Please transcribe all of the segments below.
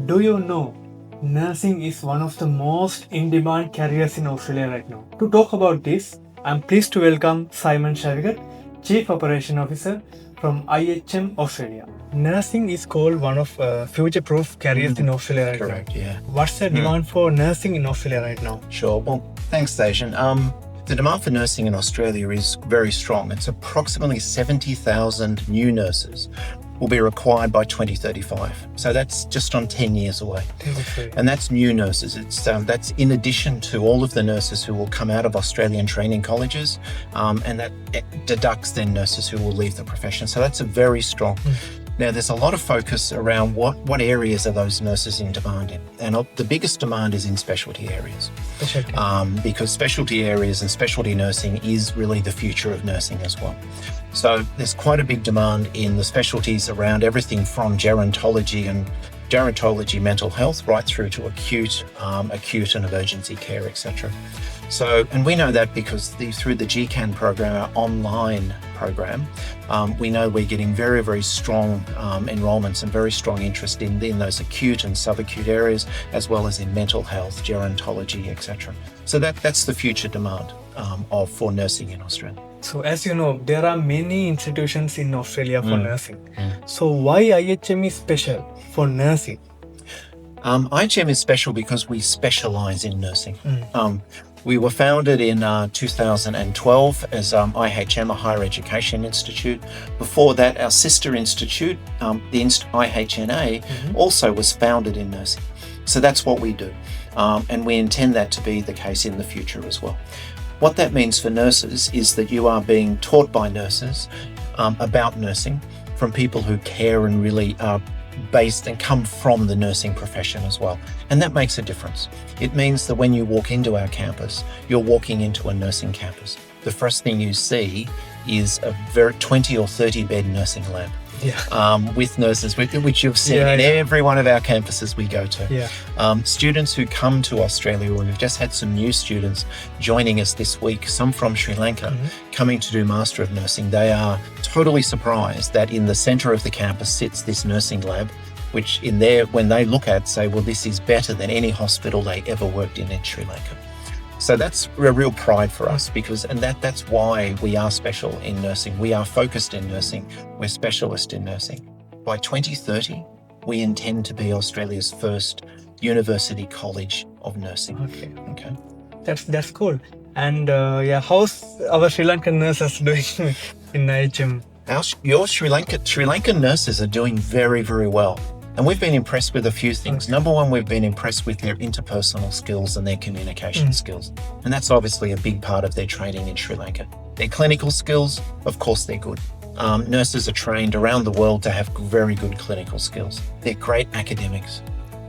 Do you know nursing is one of the most in-demand careers in Australia right now? To talk about this, I'm pleased to welcome Simon Schweigert, Chief Operations Officer from IHM Australia. Nursing is called one of future-proof careers in Australia right Correct, now. yeah. What's the demand for nursing in Australia right now? Sure. Well, thanks, Dejan. The demand for nursing in Australia is very strong. It's approximately 70,000 new nurses will be required by 2035. So that's just on 10 years away. And that's new nurses. That's in addition to all of the nurses who will come out of Australian training colleges, and that deducts then nurses who will leave the profession. So that's a very strong. Now, there's a lot of focus around what areas are those nurses in demand in. And the biggest demand is in specialty areas. Because specialty areas and specialty nursing is really the future of nursing as well. So there's quite a big demand in the specialties around everything from gerontology mental health, right through to acute and emergency care, etc. So, and we know that because through the GCAN program, our online program, we know we're getting very, very strong enrolments and very strong interest in those acute and subacute areas, as well as in mental health, gerontology, etc. So that's the future demand for nursing in Australia. So as you know, there are many institutions in Australia for nursing. So why IHM is special for nursing? IHM is special because we specialise in nursing. We were founded in 2012 as IHM, a higher education institute. Before that, our sister institute, the IHNA, also was founded in nursing. So that's what we do. And we intend that to be the case in the future as well. What that means for nurses is that you are being taught by nurses about nursing from people who care and really are based and come from the nursing profession as well. And that makes a difference. It means that when you walk into our campus, you're walking into a nursing campus. The first thing you see is a 20 or 30 bed nursing lab. With nurses, which you've seen in every one of our campuses we go to. Students who come to Australia, we've just had some new students joining us this week, some from Sri Lanka, coming to do Master of Nursing. They are totally surprised that in the centre of the campus sits this nursing lab, which when they look at, say, well, this is better than any hospital they ever worked in Sri Lanka. So that's a real pride for us that's why we are special in nursing. We are focused in nursing. We're specialist in nursing. By 2030, we intend to be Australia's first university college of nursing. Okay. That's cool. And how's our Sri Lankan nurses doing in IHM? Your Sri Lankan nurses are doing very, very well. And we've been impressed with a few things. Number one, we've been impressed with their interpersonal skills and their communication skills. And that's obviously a big part of their training in Sri Lanka. Their clinical skills, of course, they're good. Nurses are trained around the world to have very good clinical skills. They're great academics.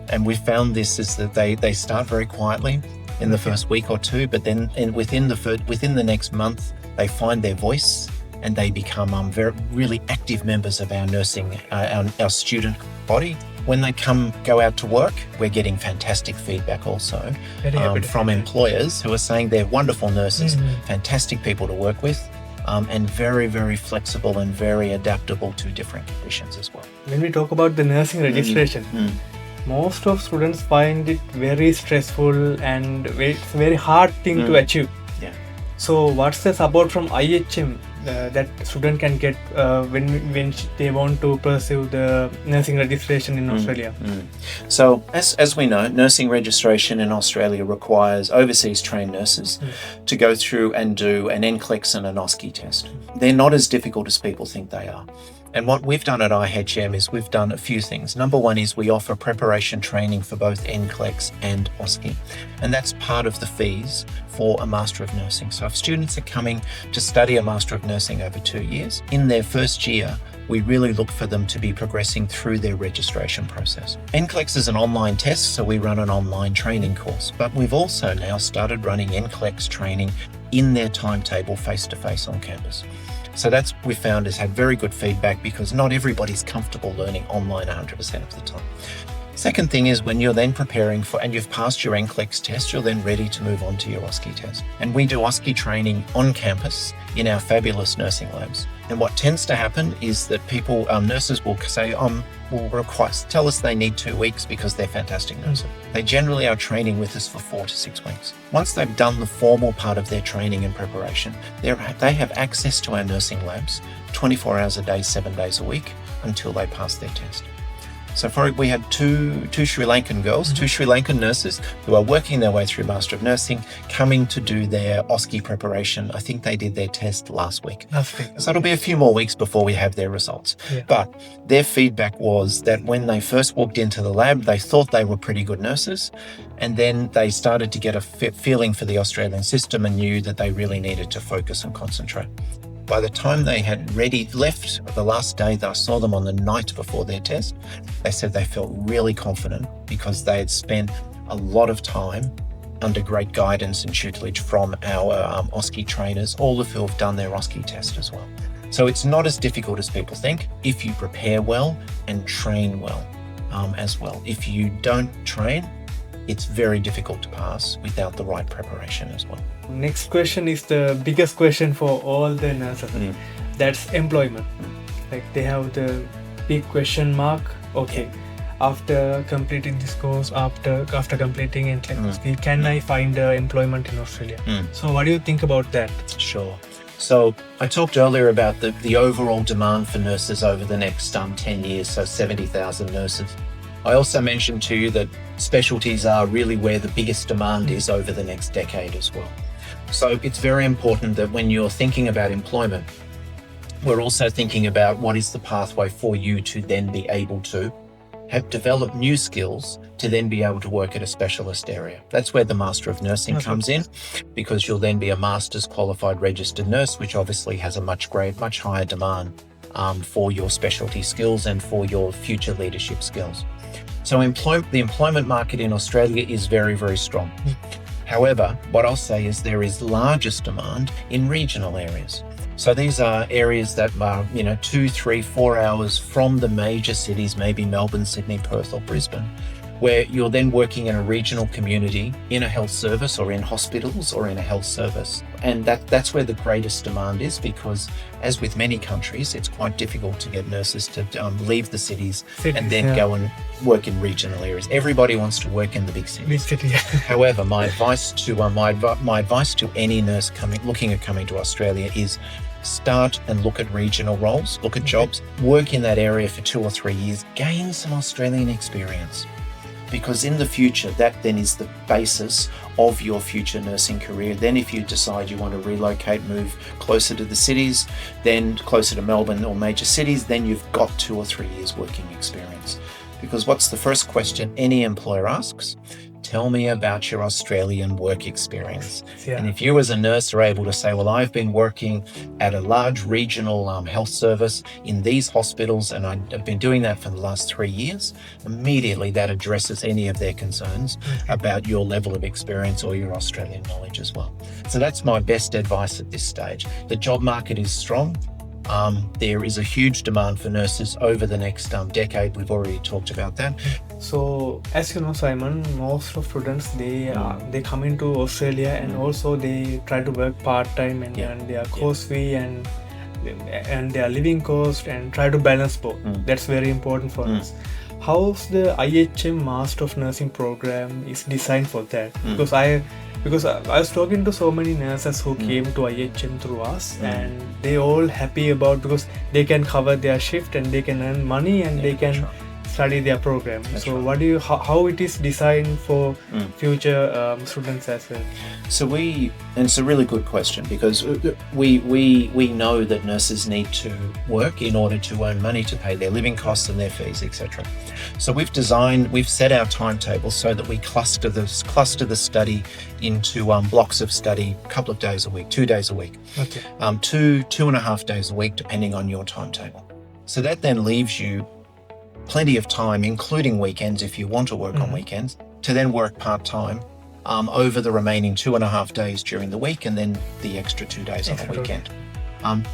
And we've found this is that they start very quietly in the first week or two, but then within the next month, they find their voice and they become really active members of our nursing, our student body. When they go out to work, we're getting fantastic feedback also from employers who are saying they're wonderful nurses, fantastic people to work with, and very, very flexible and very adaptable to different conditions as well. When we talk about the nursing registration, most of students find it very stressful and it's a very hard thing to achieve. So what's the support from IHM that student can get when they want to pursue the nursing registration in Australia? So as we know, nursing registration in Australia requires overseas trained nurses to go through and do an NCLEX and an OSCE test. They're not as difficult as people think they are. And what we've done at IHM is we've done a few things. Number one is we offer preparation training for both NCLEX and OSCE. And that's part of the fees for a Master of Nursing. So if students are coming to study a Master of Nursing over 2 years, in their first year, we really look for them to be progressing through their registration process. NCLEX is an online test, so we run an online training course. But we've also now started running NCLEX training in their timetable face-to-face on campus. So that's we found has had very good feedback because not everybody's comfortable learning online 100% of the time. Second thing is when you're then preparing for, and you've passed your NCLEX test, you're then ready to move on to your OSCE test. And we do OSCE training on campus in our fabulous nursing labs. And what tends to happen is that nurses will say, tell us they need 2 weeks because they're fantastic nurses. They generally are training with us for 4 to 6 weeks. Once they've done the formal part of their training and preparation, they have access to our nursing labs 24 hours a day, 7 days a week until they pass their test. So we had two Sri Lankan girls, 2 Sri Lankan nurses who are working their way through Master of Nursing, coming to do their OSCE preparation. I think they did their test last week. So it'll be a few more weeks before we have their results. Yeah. But their feedback was that when they first walked into the lab, they thought they were pretty good nurses. And then they started to get a feeling for the Australian system and knew that they really needed to focus and concentrate. By the time they had left the last day that I saw them on the night before their test, they said they felt really confident because they had spent a lot of time under great guidance and tutelage from our OSCE trainers, all of who have done their OSCE test as well. So it's not as difficult as people think if you prepare well and train well as well. If you don't train, it's very difficult to pass without the right preparation as well. Next question is the biggest question for all the nurses. That's employment. Like they have the big question mark. Okay, after completing this course, after completing NCLEX, can I find employment in Australia? So what do you think about that? Sure. So I talked earlier about the overall demand for nurses over the next 10 years, so 70,000 nurses. I also mentioned to you that specialties are really where the biggest demand is over the next decade as well. So it's very important that when you're thinking about employment, we're also thinking about what is the pathway for you to then be able to have developed new skills to then be able to work at a specialist area. That's where the Master of Nursing comes in, because you'll then be a Master's Qualified Registered Nurse, which obviously has a much higher demand for your specialty skills and for your future leadership skills. So the employment market in Australia is very, very strong. However, what I'll say is there is largest demand in regional areas. So these are areas that are, 2, 3, 4 hours from the major cities, maybe Melbourne, Sydney, Perth or Brisbane, where you're then working in a regional community, in a health service or in hospitals or in a health service. And that's where the greatest demand is, because as with many countries, it's quite difficult to get nurses to leave the cities and then go and work in regional areas. Everybody wants to work in the big cities. However, my advice to any nurse looking at coming to Australia is start and look at regional roles, look at jobs, work in that area for 2 or 3 years, gain some Australian experience. Because in the future, that then is the basis of your future nursing career. Then if you decide you want to relocate, move closer to the cities, then closer to Melbourne or major cities, then you've got 2 or 3 years working experience. Because what's the first question any employer asks? Tell me about your Australian work experience. And if you as a nurse are able to say, well, I've been working at a large regional health service in these hospitals and I've been doing that for the last 3 years, immediately that addresses any of their concerns about your level of experience or your Australian knowledge as well. So that's my best advice at this stage. The job market is strong. There is a huge demand for nurses over the next decade. We've already talked about that. So, as you know, Simon, most of students they come into Australia and also they try to work part-time and their course fee and their living cost and try to balance both. That's very important for us. How's the IHM Master of Nursing program is designed for that? Because I was talking to so many nurses who came to IHM through us and they all happy about, because they can cover their shift and they can earn money and they can study their program. So what do you, how it is designed for future students as well? So and it's a really good question, because we know that nurses need to work in order to earn money to pay their living costs and their fees, etc. So we've set our timetable so that we cluster the study into blocks of study, a couple of days a week, 2 days a week, 2.5 days a week, depending on your timetable. So that then leaves you plenty of time, including weekends if you want to work on weekends, to then work part-time over the remaining 2.5 days during the week and then the extra 2 days on the weekend.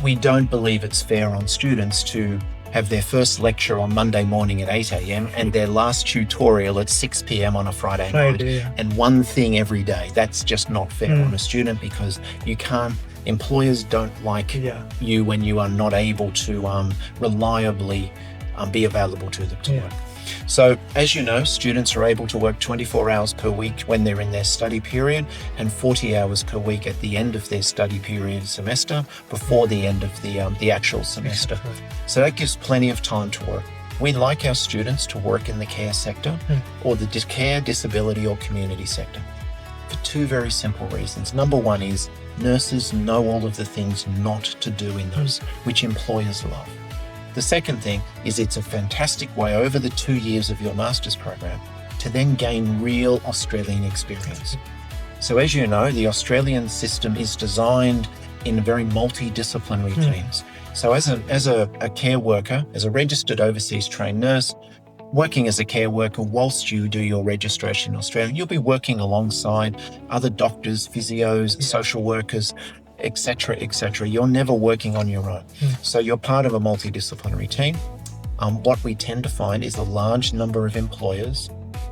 We don't believe it's fair on students to have their first lecture on Monday morning at 8 a.m. and their last tutorial at 6 p.m. on a Friday night, and one thing every day. That's just not fair on a student, because you can't Employers don't like you when you are not able to reliably be available to them to work. So, as you know, students are able to work 24 hours per week when they're in their study period and 40 hours per week at the end of their study period semester before the end of the actual semester. So that gives plenty of time to work. We like our students to work in the care sector or the care, disability or community sector for two very simple reasons. Number one is nurses know all of the things not to do in those, which employers love. The second thing is it's a fantastic way over the 2 years of your master's program to then gain real Australian experience. So as you know, the Australian system is designed in very multidisciplinary teams. So as a care worker, as a registered overseas trained nurse, working as a care worker whilst you do your registration in Australia, you'll be working alongside other doctors, physios, social workers, etc., etc. You're never working on your own. So you're part of a multidisciplinary team. What we tend to find is a large number of employers,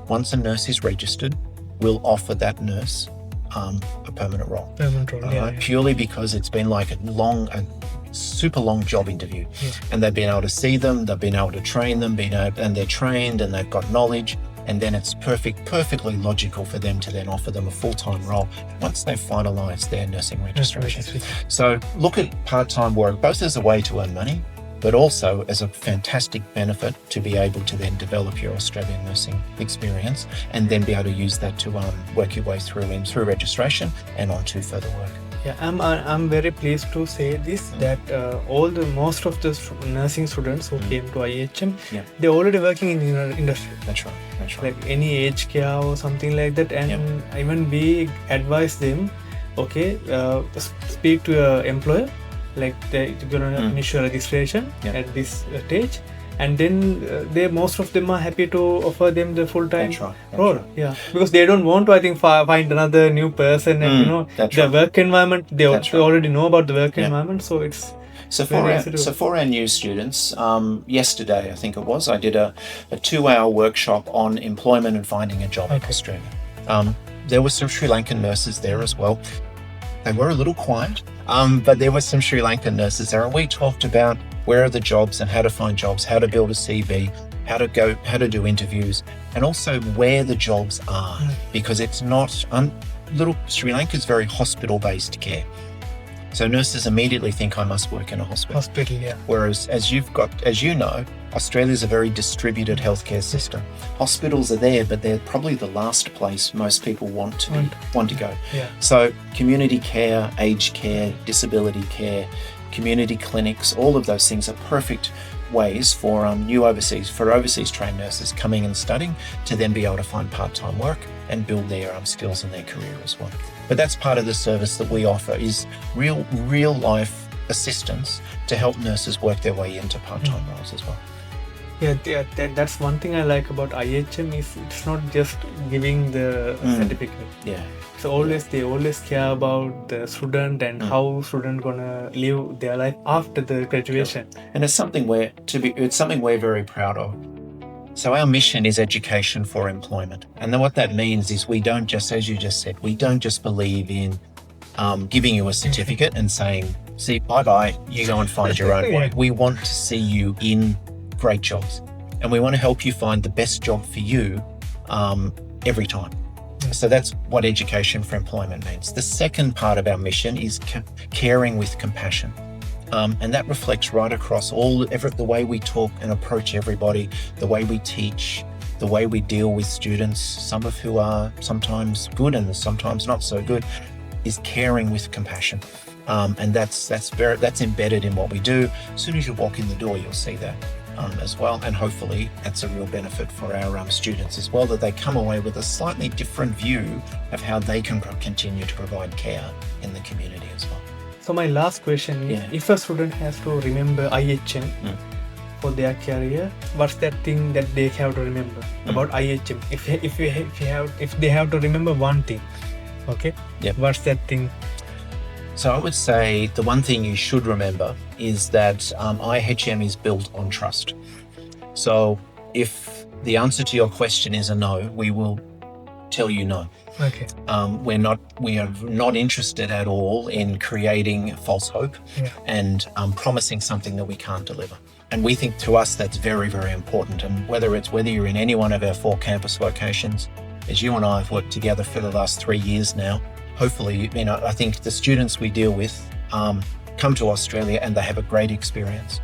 once a nurse is registered, will offer that nurse a permanent role. Purely because it's been like a super long job interview. And they've been able to see them, they've been able to train them, and they're trained and they've got knowledge. And then it's perfectly logical for them to then offer them a full-time role once they've finalised their nursing registration. So look at part-time work both as a way to earn money, but also as a fantastic benefit to be able to then develop your Australian nursing experience and then be able to use that to work your way through registration and on to further work. Yeah, I'm very pleased to say this that most of the nursing students who came to IHM, they're already working in the industry. That's right. Like any aged care or something like that, and even we advise them, speak to your employer, like they're gonna initial registration at this stage. And then most of them are happy to offer them the full-time role. Because they don't want to, I think, find another new person and the work environment. They already know about the work environment, so it's so for our new students. Yesterday, I think it was, I did a 2-hour workshop on employment and finding a job in Australia. There were some Sri Lankan nurses there as well. They were a little quiet, but there were some Sri Lankan nurses there, and we talked about where are the jobs and how to find jobs, how to build a CV, how to do interviews, and also where the jobs are, because it's not Sri Lanka is very hospital-based care. So nurses immediately think I must work in a hospital. Whereas as you know, Australia is a very distributed healthcare system. Hospitals are there, but they're probably the last place most people want to go. So community care, aged care, disability care, community clinics, all of those things are perfect ways for overseas trained nurses coming and studying to then be able to find part-time work and build their skills in their career as well. But that's part of the service that we offer, is real life assistance to help nurses work their way into part-time roles as well. That's one thing I like about IHM is it's not just giving the certificate. So they always care about the student and how student gonna live their life after the graduation. And it's something we're very proud of. So our mission is education for employment. And then what that means is we don't just, as you just said, we don't just believe in giving you a certificate and saying, see, bye-bye, you go and find your own way. We want to see you in great jobs. And we want to help you find the best job for you every time. So that's what education for employment means. The second part of our mission is caring with compassion. And that reflects right across the way we talk and approach everybody, the way we teach, the way we deal with students, some of who are sometimes good and sometimes not so good, is caring with compassion. And that's embedded in what we do. As soon as you walk in the door, you'll see that as well. And hopefully that's a real benefit for our students as well, that they come away with a slightly different view of how they can continue to provide care in the community as well. So my last question is, if a student has to remember IHM for their career, what's that thing that they have to remember about IHM? If they have to remember one thing, what's that thing? So I would say the one thing you should remember is that IHM is built on trust. So if the answer to your question is a no, we will tell you no. Okay. We are not interested at all in creating false hope and promising something that we can't deliver. And we think to us that's very, very important. And whether you're in any one of our 4 campus locations, as you and I have worked together for the last 3 years now, hopefully, I think the students we deal with come to Australia and they have a great experience.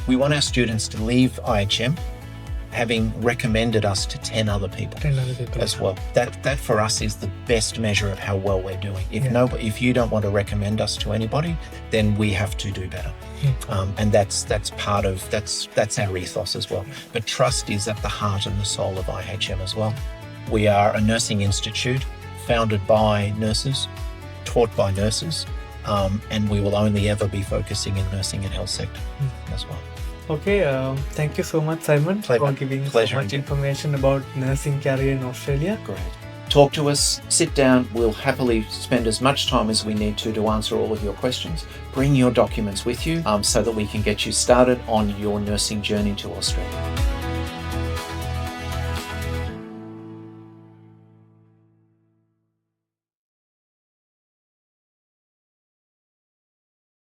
We want our students to leave IHM having recommended us to 10 other people as well. That for us is the best measure of how well we're doing. If you don't want to recommend us to anybody, then we have to do better. And that's our ethos as well. But trust is at the heart and the soul of IHM as well. We are a nursing institute founded by nurses, taught by nurses, and we will only ever be focusing in nursing and health sector as well. Okay, thank you so much, Simon, for giving so much information about nursing career in Australia. Great. Talk to us, sit down. We'll happily spend as much time as we need to answer all of your questions. Bring your documents with you so that we can get you started on your nursing journey to Australia.